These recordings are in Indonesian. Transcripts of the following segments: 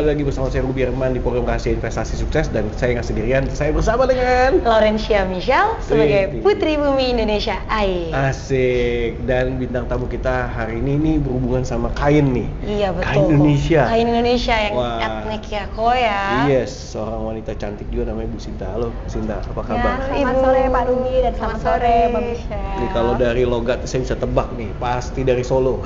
kembali lagi bersama saya Ruby Herman di program Rahasia Investasi Sukses, dan saya nggak sendirian, saya bersama dengan Laurencia Michelle sebagai Putri Bumi Indonesia AIE. Asik. Dan bintang tamu kita hari ini berhubungan sama kain nih. Iya betul. Kain Indonesia. Kain Indonesia yang etnik ya, Koya. Yes, seorang wanita cantik juga namanya Bu Sinta. Halo Bu Sinta, apa kabar? Ya, selamat sore Pak Ruby dan selamat sore Mbak Michelle. Ini kalau dari logat saya bisa tebak nih, pasti dari Solo.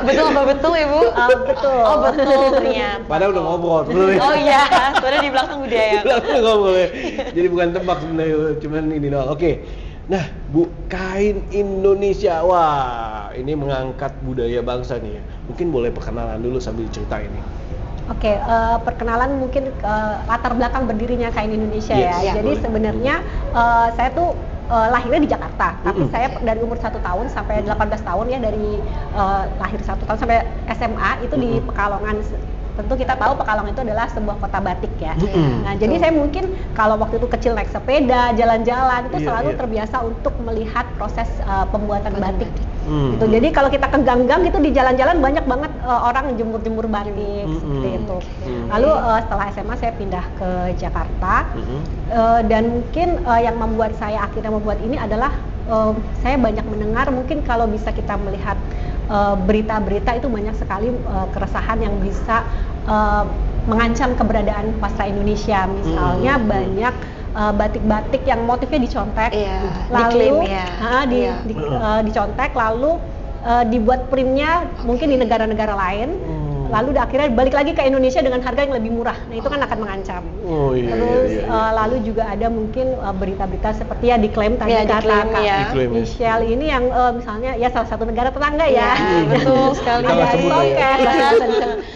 Betul apa betul Ibu? Betul. Oh betul ternyata. Padahal udah ngobrol. Oh iya, padahal di belakang budaya. Ngobrol ya. Jadi bukan tebak sebenarnya, cuman ini doang. Oke. Nah, Bu, kain Indonesia. Wah, ini mengangkat budaya bangsa nih ya. Mungkin boleh perkenalan dulu sambil cerita ini. Oke, perkenalan mungkin latar belakang berdirinya kain Indonesia Yes, ya. Jadi boleh. sebenarnya saya tuh lahirnya di Jakarta, tapi saya dari umur 1 tahun sampai 18 tahun ya, dari lahir 1 tahun sampai SMA itu di Pekalongan. Tentu kita tahu Pekalongan itu adalah sebuah kota batik ya. Nah, jadi saya mungkin kalau waktu itu kecil naik sepeda, jalan-jalan itu selalu terbiasa untuk melihat proses pembuatan batik. Gitu. Jadi kalau kita ke gang-gang itu di jalan-jalan banyak banget orang jemur-jemur batik seperti itu. Lalu setelah SMA saya pindah ke Jakarta dan mungkin yang membuat saya akhirnya membuat ini adalah saya banyak mendengar, mungkin kalau bisa kita melihat berita-berita itu banyak sekali keresahan yang bisa mengancam keberadaan wastra Indonesia. Misalnya banyak batik-batik yang motifnya dicontek, lalu dicontek, lalu dibuat printnya mungkin di negara-negara lain, lalu akhirnya balik lagi ke Indonesia dengan harga yang lebih murah. Nah itu kan akan mengancam. Terus lalu juga ada mungkin berita-berita seperti ya diklaim tadi kata Michelle ini yang misalnya ya salah satu negara tetangga ya. Betul sekali. Ada songket,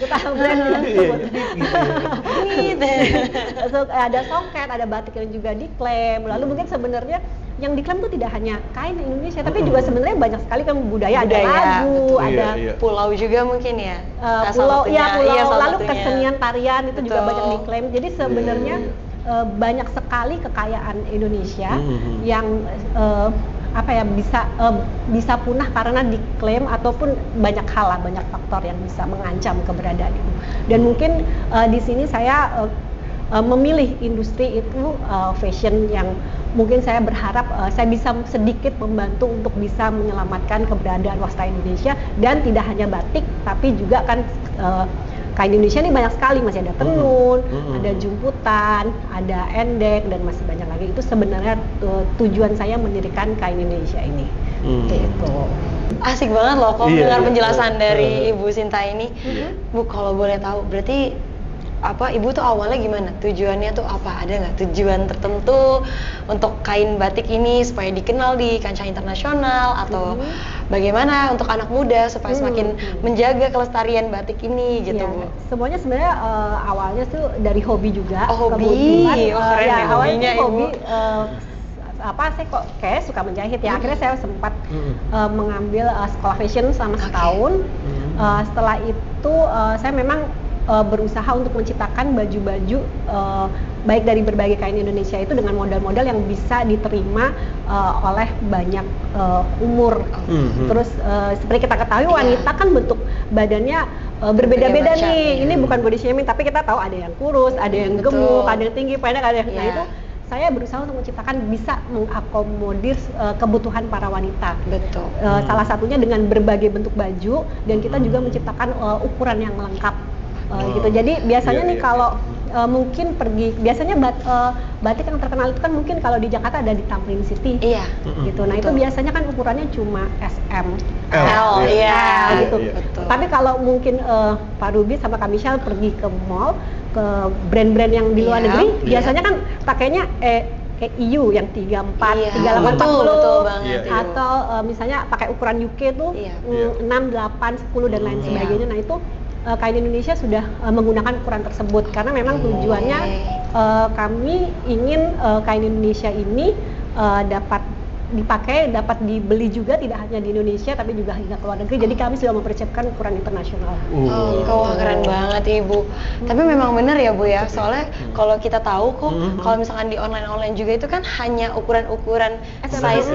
kita brand ada songket, ada batik yang juga diklaim. Lalu mungkin sebenarnya yang diklaim itu tidak hanya kain Indonesia, tapi juga sebenarnya banyak sekali kan budaya, ada lagu, ada pulau juga mungkin ya. Pulau, lalu kesenian tarian itu juga banyak diklaim. Jadi sebenarnya banyak sekali kekayaan Indonesia yang bisa punah karena diklaim ataupun banyak hal lah, banyak faktor yang bisa mengancam keberadaan itu. Dan mungkin di sini saya memilih industri itu fashion yang mungkin saya berharap saya bisa sedikit membantu untuk bisa menyelamatkan keberadaan wastra Indonesia, dan tidak hanya batik tapi juga kan kain Indonesia ini banyak sekali, masih ada tenun, ada jumputan, ada endek, dan masih banyak lagi. Itu sebenarnya tujuan saya mendirikan kain Indonesia ini. Gitu. Asik banget loh kok dengar penjelasan dari Ibu Sinta ini. Bu, kalau boleh tahu berarti Ibu tuh awalnya gimana? Tujuannya tuh apa? Ada nggak tujuan tertentu untuk kain batik ini supaya dikenal di kancah internasional, atau bagaimana untuk anak muda supaya semakin menjaga kelestarian batik ini gitu, Bu? Semuanya sebenarnya awalnya tuh dari hobi juga. Hobi. Keren ya awalnya hobi. Saya kok kayak suka menjahit ya. Akhirnya saya sempat mengambil sekolah fashion selama setahun. Setelah itu saya memang berusaha untuk menciptakan baju-baju baik dari berbagai kain Indonesia itu dengan model-model yang bisa diterima oleh banyak umur. Terus seperti kita ketahui wanita kan bentuk badannya berbeda-beda nih. Ini bukan body shaming, tapi kita tahu ada yang kurus, ada yang gemuk, ada yang tinggi, pendek, ada yang nah itu saya berusaha untuk menciptakan bisa mengakomodir kebutuhan para wanita. Betul. Salah satunya dengan berbagai bentuk baju, dan kita juga menciptakan ukuran yang lengkap. Gitu. Jadi biasanya nih kalau mungkin biasanya batik yang terkenal itu kan mungkin kalau di Jakarta ada di Tamrin City. Gitu. Nah, itu biasanya kan ukurannya cuma SM, L gitu. Tapi kalau mungkin Pak Ruby sama Kak Michelle pergi ke mall, ke brand-brand yang di luar negeri, biasanya kan pakainya kayak EU yang 34, 38, 40 atau misalnya pakai ukuran UK tuh 6, 8, 10 dan lain sebagainya. Nah, itu kain Indonesia sudah menggunakan ukuran tersebut karena memang tujuannya kami ingin kain Indonesia ini dapat dipakai, dapat dibeli juga tidak hanya di Indonesia tapi juga hingga ke luar negeri. Jadi kami sudah mempersiapkan ukuran internasional. Wah, keren banget Ibu. Tapi memang benar ya Bu ya, soalnya kalau kita tahu kok kalau misalkan di online juga itu kan hanya ukuran-ukuran size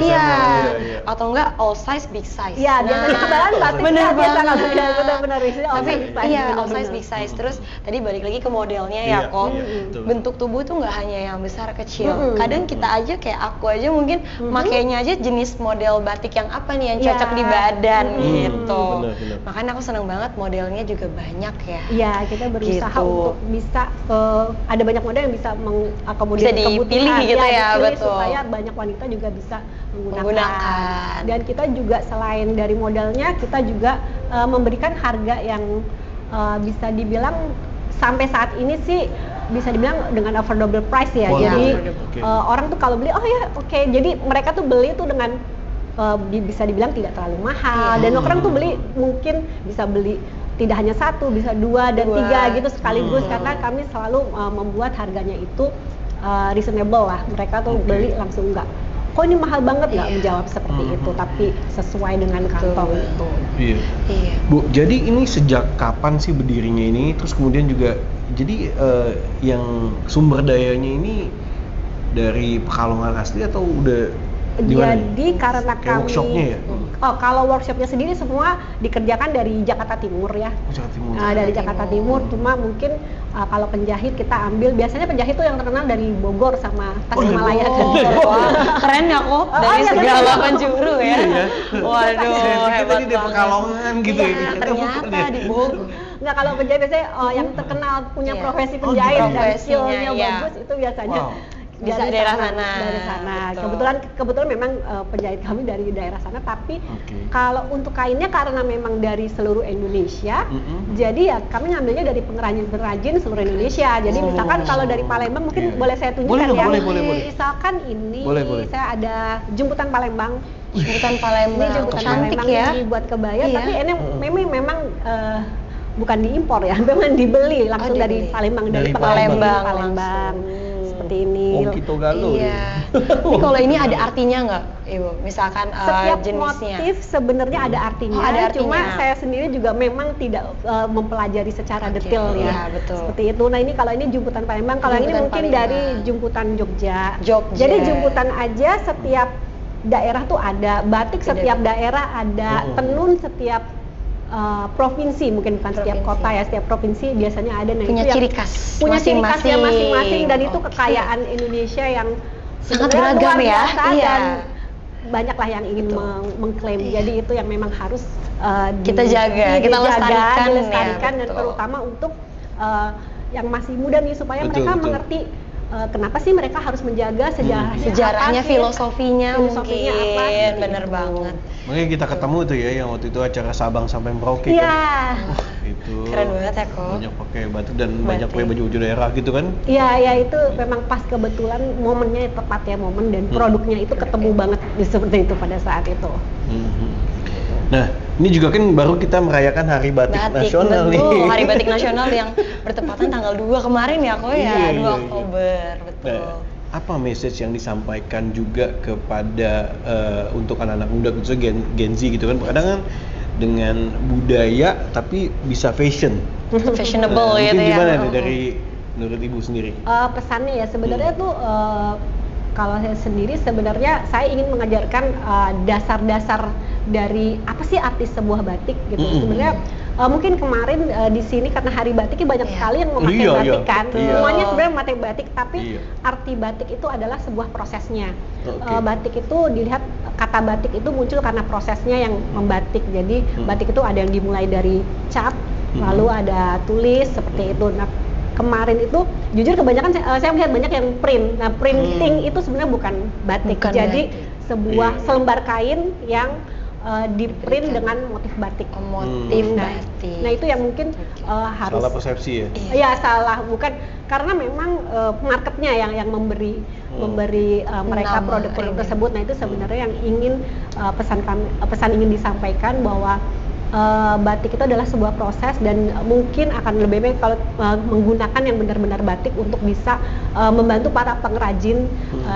atau enggak all size big size. Iya, biasanya kebalan batik. Bener banget. Benar-benar Tapi iya all size big size. Terus tadi balik lagi ke modelnya ya kok. Bentuk tubuh tuh nggak hanya yang besar kecil. Kadang kita aja kayak aku aja mungkin makainya aja jenis model batik yang apa nih yang cocok di badan gitu. Makanya aku seneng banget modelnya juga banyak ya. Iya, kita berusaha Gitu. untuk bisa ada banyak model yang bisa mengakomodir Bisa dipilih kebutuhan. gitu ya, dipilih betul. supaya banyak wanita juga bisa menggunakan. Menggunakan. Dan kita juga selain dari modelnya, kita juga memberikan harga yang bisa dibilang sampai saat ini sih bisa dibilang dengan affordable price ya. Jadi orang tuh kalau beli jadi mereka tuh beli tuh dengan bisa dibilang tidak terlalu mahal dan orang tuh beli mungkin bisa beli tidak hanya satu, bisa dua dan tiga gitu sekaligus karena kami selalu membuat harganya itu reasonable lah. Mereka tuh beli langsung enggak, kok ini mahal banget, nggak menjawab seperti itu, tapi sesuai dengan kantong itu. Iya. Bu, jadi ini sejak kapan sih berdirinya ini? Terus kemudian juga jadi yang sumber dayanya ini dari Pekalongan asli atau udah gimana? Jadi karena kayak workshopnya ya? Kalau workshopnya sendiri semua dikerjakan dari Jakarta Timur ya. Jakarta Timur. Dari Jakarta Timur, cuma mungkin kalau penjahit kita ambil, biasanya penjahit itu yang terkenal dari Bogor sama Tasikmalaya. Keren ya kok, dari segala penjuru ya. Waduh, hebat banget. Di Pekalongan gitu ya. Ternyata di Bogor. Enggak, kalau penjahit biasanya yang terkenal punya profesi penjahit dan skillnya bagus itu biasanya bisa daerah sana. Dari sana. Kebetulan memang penjahit kami dari daerah sana, tapi kalau untuk kainnya karena memang dari seluruh Indonesia, jadi ya kami ngambilnya dari pengrajin seluruh Indonesia. Jadi misalkan kalau dari Palembang mungkin boleh saya tunjukkan boleh. Misalkan ini boleh. saya ada jemputan Palembang. Jemputan Palembang. Ini jemputan cantik Palembang ya. dibuat kebaya, tapi ini memang bukan diimpor ya, memang dibeli langsung dari Palembang, dari Palembang. Seperti ini. Kita galau. Iya. Tapi kalau ini ada artinya nggak, Ibu? Misalkan setiap jenisnya. motif sebenarnya ada artinya. Ada artinya. Cuma saya sendiri juga memang tidak mempelajari secara detail ya. Iya, betul. Seperti itu. Nah ini kalau ini jemputan Palembang, kalau ini mungkin dari jemputan Jogja. Jadi jemputan aja setiap daerah tuh ada, batik setiap daerah ada, tenun setiap provinsi, mungkin bukan setiap kota ya, setiap provinsi biasanya ada. Nah, punya itu ciri khas punya ciri khasnya masing-masing dan itu kekayaan Indonesia yang sangat beragam ya. Dan banyaklah yang ingin mengklaim. Jadi itu yang memang harus kita jaga, kita lestarikan dan terutama untuk yang masih muda nih supaya mereka mengerti kenapa sih mereka harus menjaga sejarahnya, filosofinya mungkin apa, bener banget. Makanya kita ketemu tuh ya yang waktu itu acara Sabang sampai Merauke kan. Itu keren banget ya kok. Banyak pakai batik dan banyak pakai baju-baju daerah gitu kan. Iya itu memang pas kebetulan momennya tepat ya, momen dan produknya itu ketemu banget seperti itu pada saat itu. Nah, ini juga kan baru kita merayakan Hari Batik Nasional nih. Hari Batik Nasional yang bertepatan tanggal 2 kemarin ya kok ya, 2 Oktober, betul. Nah, apa message yang disampaikan juga kepada untuk anak-anak muda khususnya Gen Z gitu kan? Kadang kan dengan budaya tapi bisa fashion. Fashionable gitu ya. Mungkin gimana nih dari menurut Ibu sendiri? Pesannya ya sebenarnya tuh kalau saya sendiri sebenarnya saya ingin mengajarkan dasar-dasar dari apa sih arti sebuah batik gitu. Sebenarnya mungkin kemarin di sini karena Hari Batiknya banyak sekali yang memakai batik kan. Semuanya sebenarnya memakai batik, tapi arti batik itu adalah sebuah prosesnya. Batik itu dilihat, kata batik itu muncul karena prosesnya yang membatik. Jadi batik itu ada yang dimulai dari cat, lalu ada tulis seperti itu. Nah, kemarin itu jujur kebanyakan saya melihat banyak yang print. Nah, printing itu sebenarnya bukan batik. Jadi sebuah selembar kain yang di-print dengan motif batik. Batik. Nah, itu yang mungkin harus salah persepsi ya. Iya, salah, bukan karena memang marketnya yang memberi mereka produk-produk tersebut. Nah, itu sebenarnya yang ingin pesan ingin disampaikan bahwa batik itu adalah sebuah proses dan mungkin akan lebih baik kalau menggunakan yang benar-benar batik untuk bisa membantu para pengrajin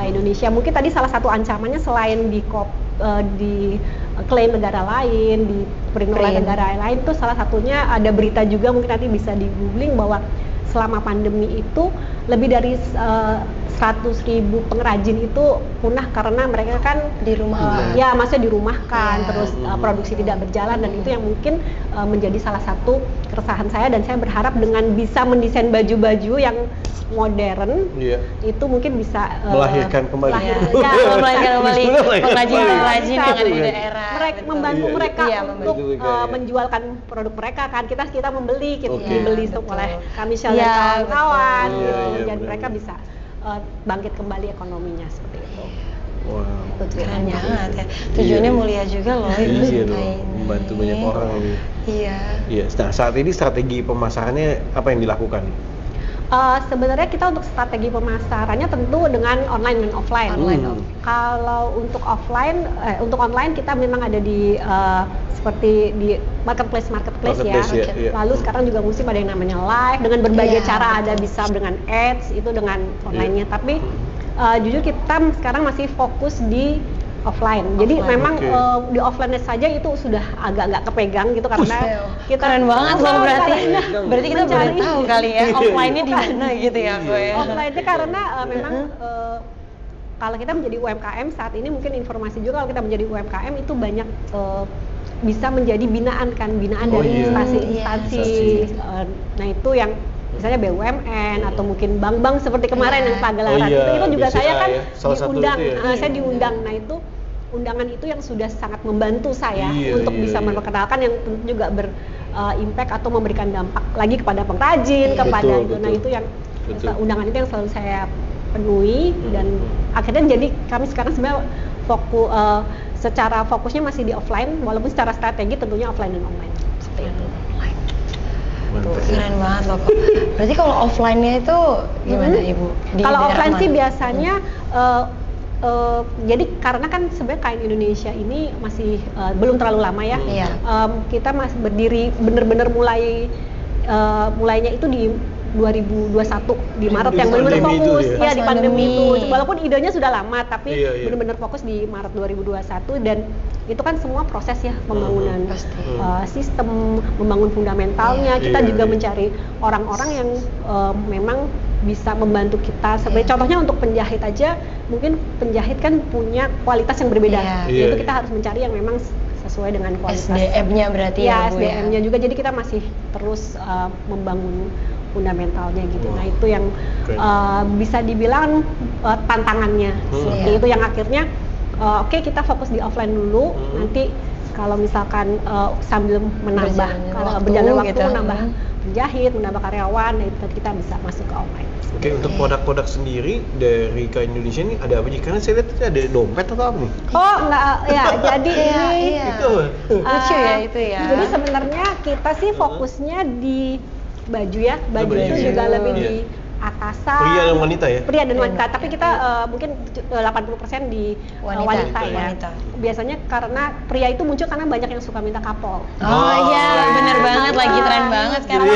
Indonesia. Mungkin tadi salah satu ancamannya selain di klaim negara lain, di print oleh negara lain, itu salah satunya ada berita juga mungkin nanti bisa di googling bahwa selama pandemi itu lebih dari 100.000 pengrajin itu punah karena mereka kan di rumah. Ya, maksudnya dirumahkan, terus produksi tidak berjalan, dan itu yang mungkin menjadi salah satu keresahan saya, dan saya berharap dengan bisa mendesain baju-baju yang modern, itu mungkin bisa melahirkan kembali. Melahirkan kembali pengrajin-pengrajin yang ada di daerah. Membantu mereka untuk menjualkan produk mereka kan. Kita membeli, dibeli oleh kami dan kawan-kawan, dan mereka bisa bangkit kembali ekonominya seperti itu. Wow. Keren banget ya. Tujuannya mulia juga loh Ibu Sinta ini. Membantu banyak orang ini. Iya. Nah, saat ini strategi pemasarannya apa yang dilakukan? Sebenarnya kita untuk strategi pemasarannya tentu dengan online dan offline. Kalau untuk online kita memang ada di seperti di marketplace ya. Lalu sekarang juga musim ada yang namanya live dengan berbagai cara, ada bisa dengan ads itu dengan online-nya. Tapi jujur kita sekarang masih fokus di offline. Jadi memang di offline saja itu sudah agak nggak kepegang gitu karena kita keren banget loh berarti kita boleh tahu kali ya offline-nya di mana gitu ya Bu ya. Offline-nya karena memang kalau kita menjadi UMKM saat ini, mungkin informasi juga kalau kita menjadi UMKM itu banyak bisa menjadi binaan dari instansi. Nah itu yang misalnya BUMN atau mungkin bank-bank seperti kemarin yang pagelaran itu juga saya kan diundang, saya diundang. Nah itu undangan itu yang sudah sangat membantu saya untuk bisa memperkenalkan, yang tentu juga berimpact atau memberikan dampak lagi kepada pengrajin, kepada itu. Nah itu yang undangan itu yang selalu saya penuhi, dan akhirnya jadi kami sekarang sebenarnya secara fokusnya masih di offline, walaupun secara strategi tentunya offline dan online seperti itu. Keren banget loh kok. Berarti kalau offline-nya itu gimana Ibu? Kalau offline sih biasanya jadi karena kan sebenarnya Kain Indonesia ini masih belum terlalu lama ya. Kita masih berdiri benar-benar mulainya itu di 2021 di Maret yang benar-benar fokus di pandemi itu. Walaupun idenya sudah lama tapi benar-benar fokus di Maret 2021, dan itu kan semua proses ya, pembangunan sistem, membangun fundamentalnya. Kita juga mencari orang-orang yang memang bisa membantu kita. Sebagai contohnya untuk penjahit aja, mungkin penjahit kan punya kualitas yang berbeda. Itu kita harus mencari yang memang sesuai dengan kualitas. SDM-nya berarti ya Bu ya. SDM-nya juga. Jadi kita masih terus membangun fundamentalnya gitu. Nah itu yang bisa dibilang tantangannya. Itu yang akhirnya kita fokus di offline dulu. Nanti kalau misalkan sambil menambah berjalan waktu gitu, menambah penjahit, menambah karyawan, nah itu kita bisa masuk ke online. Untuk produk-produk sendiri dari Kain Indonesia ini ada apa sih? Karena saya lihat ada dompet atau apa nih? Oh enggak, jadi itu lucu ya itu ya. Jadi sebenarnya kita sih fokusnya di baju ya, itu juga lebih di atasan. Pria dan wanita ya? Pria dan wanita, tapi kita mungkin 80% di wanita ya. Biasanya karena pria itu muncul karena banyak yang suka minta couple. Oh iya, bener banget, lagi tren banget sekarang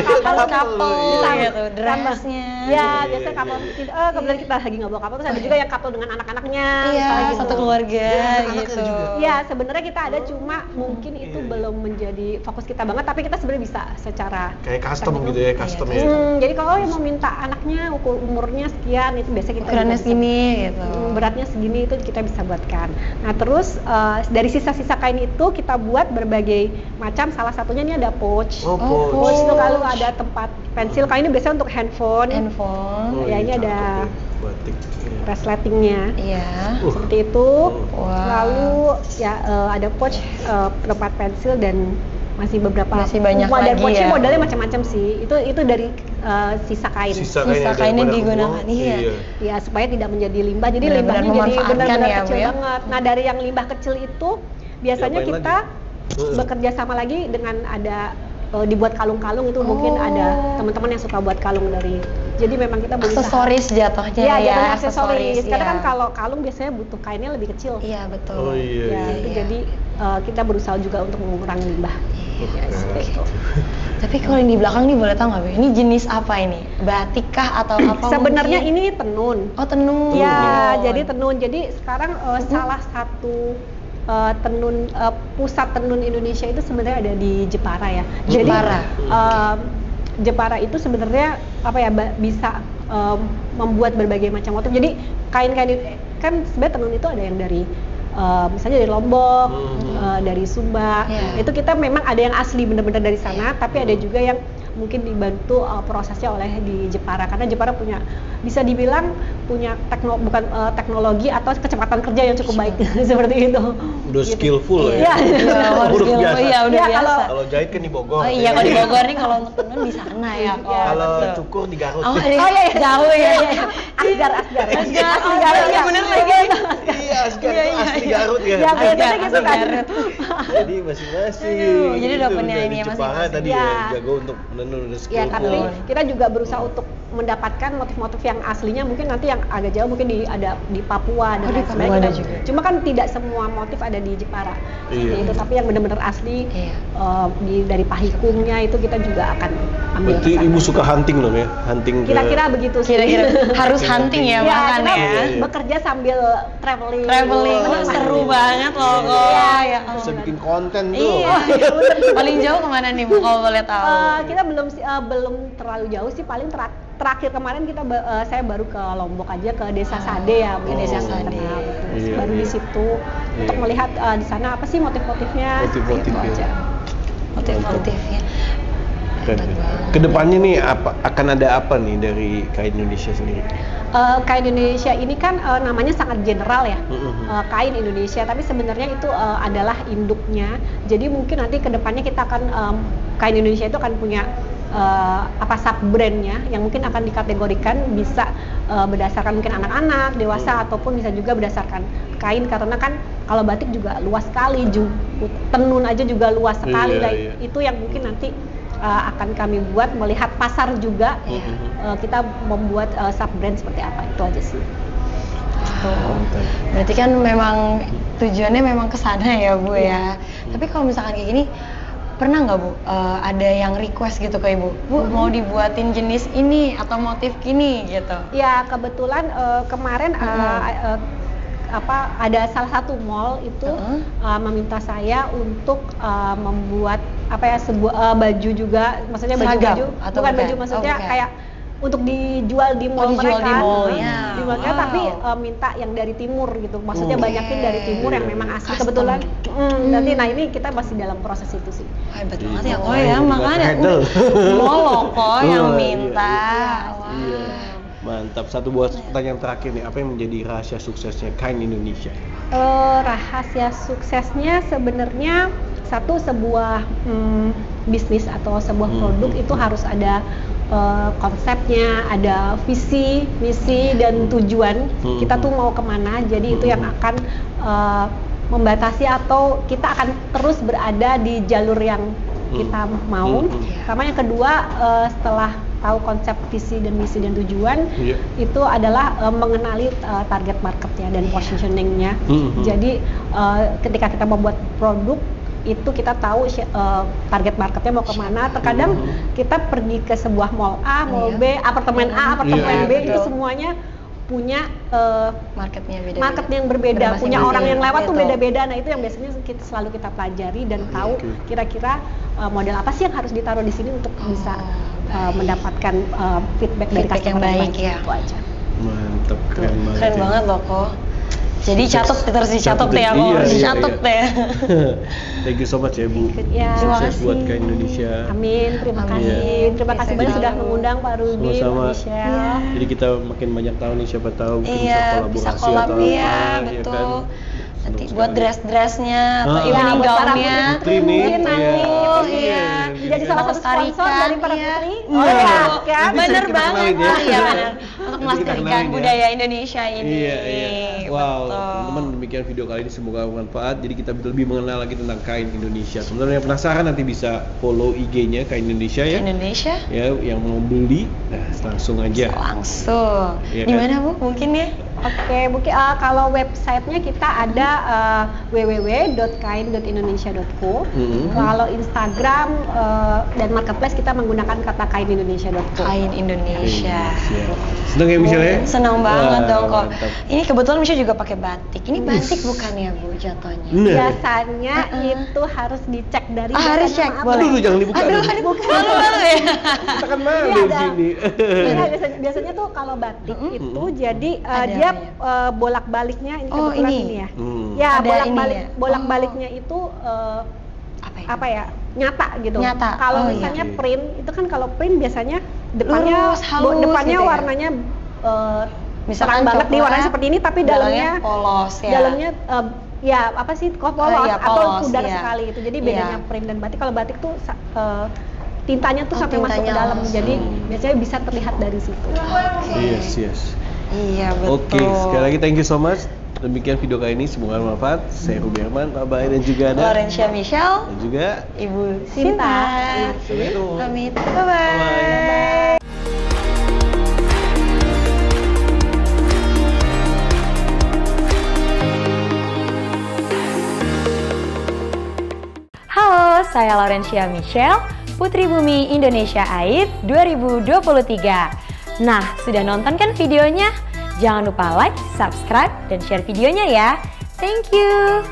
couple gitu, dressnya. Ya, biasanya couple, kebetulan kita lagi nggak bawa couple, terus ada juga yang couple dengan anak-anaknya. Iya, satu keluarga gitu. Iya, sebenarnya kita ada, cuma mungkin itu belum menjadi fokus kita banget, tapi kita sebenarnya bisa secara kayak custom gitu ya, custom ya. Jadi kalau yang mau minta anaknya umurnya sekian, itu biasanya kita ukurannya segini gitu, beratnya segini, itu kita bisa buatkan. Nah terus dari sisa-sisa kain itu kita buat berbagai macam, salah satunya ini ada pouch. Pouch itu kalau ada tempat pensil. Kain ini biasanya untuk handphone. Ya ini ada resletingnya. Seperti itu. Lalu ya ada pouch tempat pensil, dan masih banyak model lagi pouchnya, ya. modelnya macam-macam sih. Itu dari sisa kain. Sisa kainnya digunakan. Iya, supaya tidak menjadi limbah. Jadi limbahnya jadi benar-benar kecil banget. Nah, dari yang limbah kecil itu biasanya kita bekerja sama lagi dengan ada dibuat kalung-kalung itu. Mungkin ada teman-teman yang suka buat kalung dari. Jadi memang kita aksesoris jatuhnya ya. Aksesoris. Karena kan kalau kalung biasanya butuh kainnya lebih kecil. Iya, betul. Jadi kita berusaha juga untuk mengurangi limbah. Gitu. Tapi kalau yang di belakang nih boleh tahu nggak, Bu? Ini jenis apa ini? Batik kah atau apa? Sebenarnya mungkin? ini tenun. Oh, tenun. Ya, jadi tenun. Jadi sekarang salah satu pusat tenun Indonesia itu sebenarnya ada di Jepara ya. Jepara. Jadi Jepara itu sebenarnya apa ya bisa membuat berbagai macam motif. Jadi kain-kain kan sebenarnya tenun itu ada yang dari misalnya dari Lombok, dari Sumba. Itu kita memang ada yang asli benar-benar dari sana, tapi ada juga yang mungkin dibantu prosesnya oleh di Jepara, karena Jepara bisa dibilang punya teknologi atau kecepatan kerja yang cukup baik seperti itu. Udah gitu. skillful Iya. Udah biasa. Iya, udah Ya, biasa. Kalau jahit kan di Bogor. Oh iya, kalau di Bogor nih kalau untuk tenun di sana ya. Kalau cukur di Garut. Oh iya, jauh ya. Asgar. Iya bener lagi. Iya, Asgar itu asli Garut ya. Ya, biasanya gitu kan. Jadi masing-masing. Jadi udah punya Dari ini ya Jepara masing-masing. tadi Ya. ya, jago untuk menenun, udah Ya, skillful. tapi kita juga berusaha untuk mendapatkan motif-motif yang aslinya, mungkin nanti yang agak jauh mungkin ada di Papua dan Oh, di lain Papua sebagainya. ada juga. Cuma kan tidak semua motif ada di Jepara. Iya. Seperti itu, tapi yang benar-benar asli Iya. dari pahikungnya itu kita juga akan ambil. Berarti kesana. ibu suka hunting dong ya? Hunting ke... Kira-kira begitu sih. Kira-kira harus hunting ya, Ya, makan kita ya. bekerja sambil traveling. Traveling, wah, seru banget loh kok. Iya. Ya Bisa ampun. bikin konten tuh. Iya. Paling jauh kemana nih, Bu, kalau boleh tahu? Kita belum terlalu jauh sih, paling terakhir kemarin saya baru ke Lombok aja, ke Desa Sade ya, Bu. Desa Yang Sade. terkenal, gitu. Iya, Baru iya. di situ untuk Iya. melihat di sana apa sih motif-motifnya. Motif-motifnya. gitu aja. Motif-motifnya. Kedepannya nih akan ada apa nih dari kain Indonesia sendiri? Kain Indonesia ini kan namanya sangat general ya, Mhm. kain Indonesia, tapi sebenarnya itu adalah induknya. Jadi mungkin nanti kedepannya kita akan kain Indonesia itu akan punya sub brandnya yang mungkin akan dikategorikan bisa berdasarkan mungkin anak-anak, dewasa, ataupun bisa juga berdasarkan kain, karena kan kalau batik juga luas sekali, tenun aja juga luas sekali. Iya, Nah, iya. itu yang mungkin nanti akan kami buat, melihat pasar juga. Kita membuat sub brand seperti apa, itu aja sih. Berarti kan memang tujuannya memang ke sana ya, Bu ya. Tapi kalau misalkan kayak gini, pernah nggak, Bu, ada yang request gitu ke Ibu, Bu mau dibuatin jenis ini atau motif gini gitu? Ya, kebetulan kemarin ada salah satu mall itu meminta saya untuk membuat sebuah baju juga, maksudnya Seragam baju atau bukan bukan? baju, maksudnya bukan. kayak untuk dijual di mall dijual mereka. di mallnya. Di mallnya, Wow. tapi minta yang dari timur gitu, maksudnya Oke. banyakin dari timur yang memang asli. Custom. Kebetulan nanti ini kita masih dalam proses itu sih. Hebat banget ya, Iya. kok ya, makanya Handle. mall loh kok yang Iya, minta. iya. Wah. Iya. Mantap. Satu buat pertanyaan terakhir nih, apa yang menjadi rahasia suksesnya kain Indonesia? Rahasia suksesnya sebenarnya sebuah bisnis atau sebuah produk itu harus ada konsepnya, ada visi, misi, dan tujuan kita tuh mau kemana. Jadi itu yang akan membatasi atau kita akan terus berada di jalur yang kita mau. Sama yang kedua, setelah tahu konsep visi dan misi dan tujuan, itu adalah mengenali target marketnya dan positioningnya. Jadi ketika kita membuat produk itu kita tahu target marketnya mau kemana. Terkadang kita pergi ke sebuah mall A, mall B, apartemen A, apartemen B, itu semuanya punya marketnya beda. market yang berbeda, punya orang yang lewat tuh Betul. beda-beda. Nah, itu yang biasanya selalu kita pelajari dan tahu kira-kira model apa sih yang harus ditaruh di sini untuk bisa mendapatkan feedback dari Feedback yang customer baik ya. Itu aja. Mantap, keren banget. Keren ya. banget loh kok. Jadi catat, terus dicatat deh ya, kok Iya, harus iya, dicatat iya. deh. Thank you so much ya, Bu. Ya, Terima Sukses kasih. buat kain Indonesia. Amin, terima Amin. kasih. Terima kasih banyak Sehat sudah selalu. mengundang Pak Ruby, Pak Sama-sama. Michelle. Jadi kita makin banyak tahu nih, siapa tahu mungkin Iya, bisa bisa kolaborasi collab atau ya, apa, betul. kan? Nanti Senang buat sekali. dress-dressnya atau Ah. evening Ya, buat para gownnya. putri nih, mungkin nanti iya. jadi salah satu sponsor dari para iya. putri. Oh, iya, iya. kan? Bener Kita banget. kenalin ya. Oh, iya benar. Untuk Nanti kita melestarikan kenalin ya. budaya Indonesia ini. Iya, iya. Wow, Betul. teman-teman, demikian video kali ini, semoga bermanfaat. Jadi kita lebih mengenal lagi tentang kain Indonesia. Sebenarnya yang penasaran nanti bisa follow IG-nya Kain Indonesia ya. Indonesia Ya, yang mau beli, nah langsung aja. langsung. Iya Di kan? mana, Bu? Mungkin ya? Oke, mungkin kalau websitenya kita ada www.kain.indonesia.co. Kalau Instagram dan marketplace kita menggunakan kata kainindonesia.co. Kain Indonesia. Seneng ya Michelle ya? Seneng banget dong kok. Mantap. Ini kebetulan Michelle juga pakai batik. Ini batik bukan ya Bu jatuhnya? Bener. Biasanya itu harus dicek dari Harus cek, boleh. Aduh, jangan dibuka. Aduh, dong. malu ya. Kita kan malu Ini di ada. sini. Iya, biasanya tuh kalau batik itu jadi Ada dia namanya. bolak-baliknya ini Oh, kebetulan ini. ini ya. Hmm. Ya, Ada bolak-balik ini ya? bolak-baliknya itu apa ya? Nyata gitu. Nyata. Kalau Oh, iya. misalnya print itu kan kalau print biasanya depannya Lurus, halus depannya gitu ya? warnanya Misalkan terang banget di coklat, warna seperti ini tapi dalamnya polos ya. dalamnya ya apa sih kok polos Iya, atau polos, pudar iya. sekali itu. Jadi bedanya Iya. print dan batik, kalau batik tuh tintanya tuh sampai masuk ke tintanya dalam. langsung. Jadi biasanya bisa terlihat dari situ. Yes. Iya betul. Oke, sekali lagi thank you so much. Demikian video kali ini, semoga bermanfaat. Saya Ruby Herman, Pak Bay, dan juga ada Laurencia Michelle, dan juga Ibu Sinta. Sinta. Assalamualaikum. Pamit. Bye-bye. Bye-bye. Halo, saya Laurencia Michelle, Putri Bumi Indonesia AID 2023. Nah, sudah nonton kan videonya? Jangan lupa like, subscribe, dan share videonya ya. Thank you.